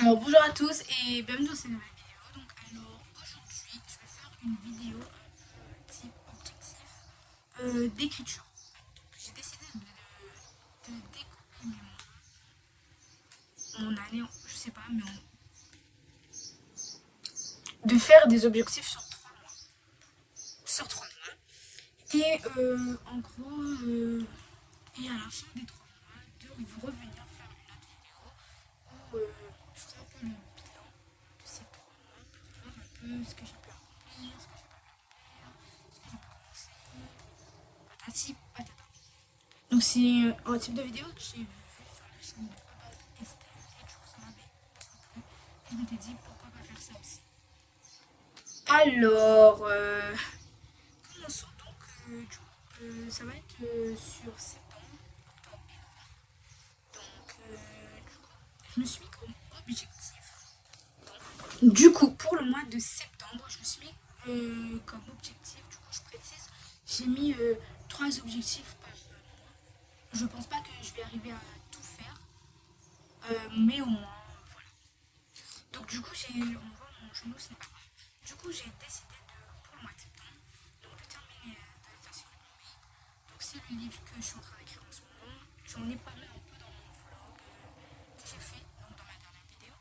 Alors bonjour à tous et bienvenue dans cette nouvelle vidéo. Aujourd'hui je vais faire une vidéo type objectif d'écriture. Donc j'ai décidé de découper mon année, je sais pas, mais de faire des objectifs sur 3 mois. Sur 3 mois. Et en gros, et à la fin des 3 mois, de revenir faire une autre vidéo où je ferai un peu le bilan de ces 3 mois pour voir un peu ce que j'ai pu accomplir, ce que j'ai pas pu accomplir, ce que j'ai pu commencer, patati patata. Donc c'est un type de vidéo que j'ai vu sur la chaîne de About Estelle et du coup ça m'avait beaucoup plu. Et je m'étais dit pourquoi pas faire ça aussi. Alors, commençons donc. Ça va être sur septembre, octobre et novembre. Donc, du coup, je me suis mis comme objectif. Du coup, pour le mois de septembre, je me suis mis comme objectif, du coup, je précise, j'ai mis 3 objectifs par mois. Je pense pas que je vais arriver à tout faire, mais au moins, voilà. Donc, du coup, on voit mon genou, ce n'est pas grave. Du coup, j'ai décidé pour le mois de septembre, donc de terminer de faire sur le livre. Donc, c'est le livre que je suis en train d'écrire en ce moment. J'en ai parlé un peu dans mon vlog que j'ai fait donc dans ma dernière vidéo.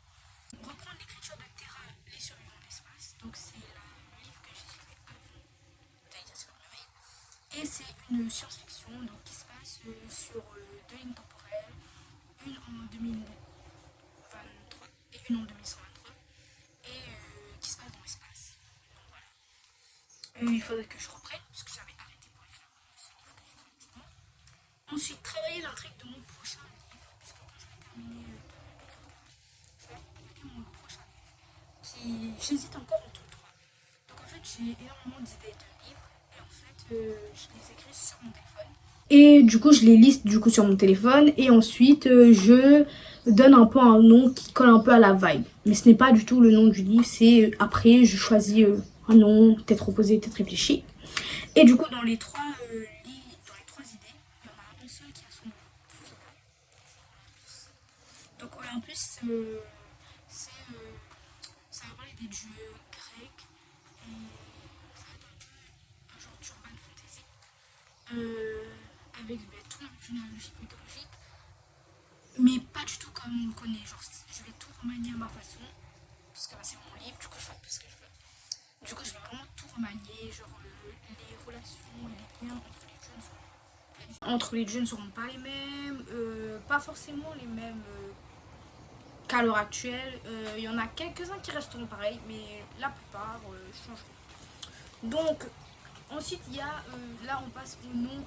Reprendre l'écriture de Terra, Les survivants de l'espace. Donc, c'est le livre que j'ai écrit avant d'Alicia Mermaid. Et c'est une science-fiction donc, qui se passe sur 2 lignes temporelles, une en 2023 et une en 2123, et qui se passe dans l'espace. Donc voilà. Il faudrait que je reprenne, parce que j'avais arrêté pour écrire ce livre que j'ai fait maintenant. Ensuite, travailler l'intrigue de mon prochain livre, puisque quand je vais terminer d'écrire, je vais attaquer mon prochain livre. J'hésite encore entre 3. Donc en fait, j'ai énormément d'idées de livres, et en fait, je les écris sur mon téléphone. Et du coup, je les liste du coup sur mon téléphone, et ensuite, je donne un peu un nom qui colle un peu à la vibe. Mais ce n'est pas du tout le nom du livre, c'est après, je choisis un nom, peut-être opposé, peut-être réfléchi. Et du coup, dans les 3 idées, il y en a un seul qui a son nom final. Donc en plus, ça va parler des dieux grecs et ça va être un peu un genre d'urban fantasy avec tout l'arbre généalogique mythologique, mais pas du tout comme on le connaît. Genre, je vais tout remanier à ma façon, parce que c'est mon livre, du coup, je fais un peu ce que je veux. Du coup, je vais vraiment tout remanier, genre les relations et les liens entre les dieux ne seront pas les mêmes, pas forcément les mêmes qu'à l'heure actuelle. Il y en a quelques-uns qui resteront pareils, mais la plupart changeront. Donc, ensuite, il y a, là on passe au nom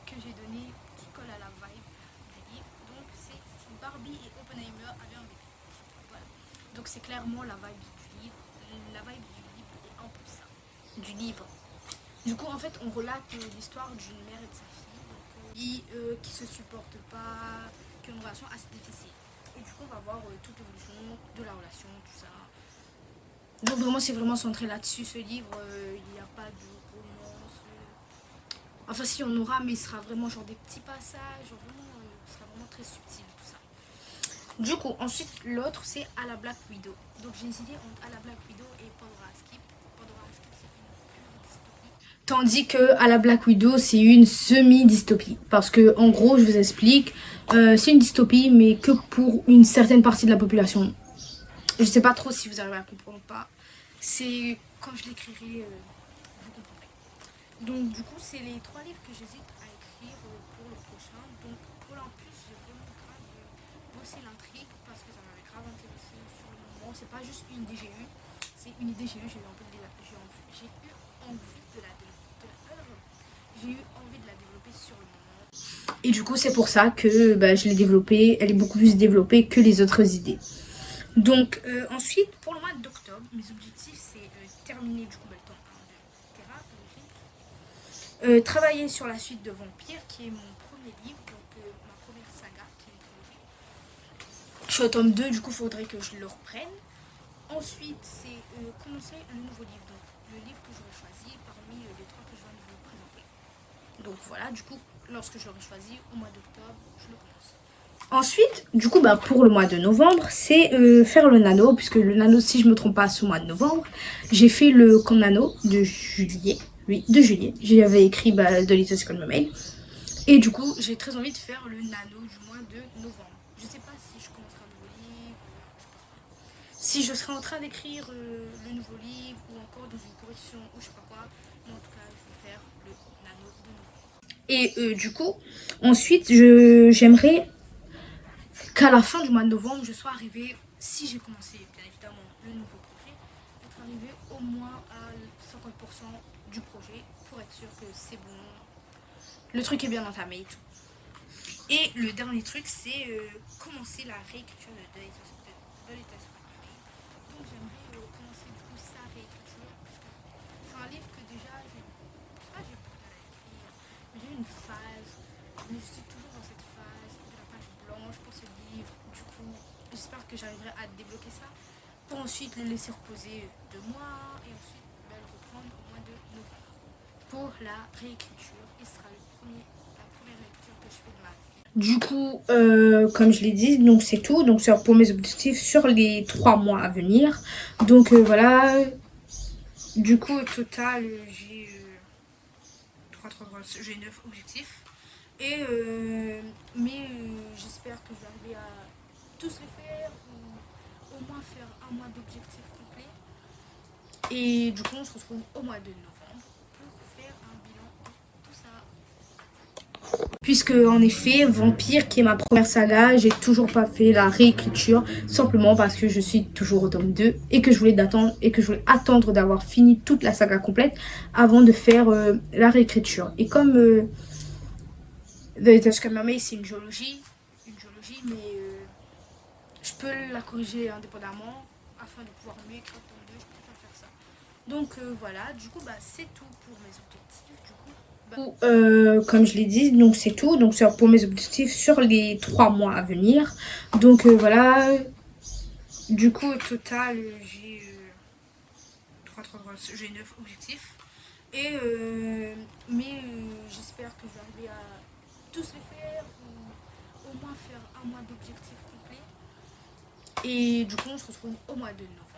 que j'ai donné qui colle à la vibe du livre. Donc, c'est si Barbie et Oppenheimer avaient un bébé. Voilà. Donc, c'est clairement la vibe du livre. La vibe du livre est un peu ça. Du livre. Du coup, en fait, on relate l'histoire d'une mère et de sa fille qui se supportent pas, qui ont une relation assez difficile. Et du coup, on va voir toute l'évolution de la relation, tout ça. Donc vraiment, c'est vraiment centré là-dessus, ce livre. Il n'y a pas de romance. Enfin, si, on aura, mais ce sera vraiment genre des petits passages. Genre vraiment, ce sera vraiment très subtil, tout ça. Du coup, ensuite, l'autre, c'est À la Black Widow. Donc j'ai hésité entre À la Black Widow et Pandora Skip. Pandora Skip, c'est une pure dystopie. Tandis que À la Black Widow, c'est une semi-dystopie. Parce que, en gros, je vous explique, c'est une dystopie, mais que pour une certaine partie de la population. Je sais pas trop si vous arrivez à comprendre ou pas. C'est quand je l'écrirai, vous comprendrez. Donc du coup, c'est les 3 livres que j'hésite à écrire pour le prochain. Donc pour l'Olympus, j'ai vraiment grave bossé l'intrigue parce que ça m'avait grave intéressé sur le moment. C'est pas juste une idée que j'ai eue, c'est une idée que j'ai eue. J'ai eu envie de la développer sur le moment. Et du coup, c'est pour ça que je l'ai développée. Elle est beaucoup plus développée que les autres idées. Donc ensuite, pour le mois d'octobre, mes objectifs, c'est terminer du coup le temps 1 de Terra, travailler sur la suite de Vampire, qui est mon premier livre, donc ma première saga, qui est une trilogie. Je suis au tome 2, du coup, il faudrait que je le reprenne. Ensuite, c'est commencer le nouveau livre, donc le livre que j'aurais choisi parmi les 3 que je viens de vous présenter. Donc voilà, du coup, lorsque je l'aurai choisi, au mois d'octobre, je le commence. Ensuite, du coup, pour le mois de novembre, c'est faire le nano, puisque le nano, si je me trompe pas, c'est au mois de novembre. J'ai fait le camp nano de juillet. Oui, de juillet. J'avais écrit de Little School Mermaid. Et du coup, j'ai très envie de faire le nano du mois de novembre. Je sais pas si je commencerai un nouveau livre, je pense pas. Si je serai en train d'écrire le nouveau livre ou encore dans une correction ou je sais pas quoi. Mais en tout cas, je vais faire le nano de novembre. Et du coup, ensuite, j'aimerais qu'à la fin du mois de novembre, je sois arrivée, si j'ai commencé bien évidemment le nouveau projet, être arrivée au moins à 50% du projet pour être sûr que c'est bon, le truc est bien entamé et tout. Et le dernier truc, c'est commencer la réécriture de l'état Mermaid. Donc j'aimerais commencer du coup sa réécriture, parce que c'est un livre que déjà, j'ai beaucoup de mal à écrire, mais j'ai eu une phase, mais je suis toujours dans cette phase de la page blanche pour ce livre. Du coup, j'espère que j'arriverai à débloquer ça pour ensuite le laisser reposer 2 mois et ensuite le reprendre au mois de novembre pour la réécriture. Et ce sera la première réécriture que je fais de ma vie. Du coup, comme je l'ai dit, donc c'est tout. Donc c'est pour mes objectifs sur les 3 mois à venir. Donc voilà. Du coup, au total, j'ai 9 objectifs. Et j'espère que je vais arriver à tous les faire ou au moins faire un mois d'objectifs complets. Et du coup, on se retrouve au mois de novembre pour faire un bilan de tout ça. Puisque en effet, Vampire, qui est ma première saga, j'ai toujours pas fait la réécriture, simplement parce que je suis toujours au tome 2 et que je voulais attendre d'avoir fini toute la saga complète avant de faire la réécriture. Et comme The Little School Mermaid, c'est une géologie, mais je peux la corriger indépendamment afin de pouvoir mieux écrire le tome 2, je préfère faire ça. Donc voilà, du coup c'est tout pour mes objectifs. Comme je l'ai dit, donc c'est tout. Donc c'est pour mes objectifs sur les 3 mois à venir. Donc voilà. Du coup, au total, j'ai 9 objectifs. Et j'espère que je vais arriver à tous les faire ou au moins faire un mois d'objectifs complets. Et du coup, on se retrouve au mois de novembre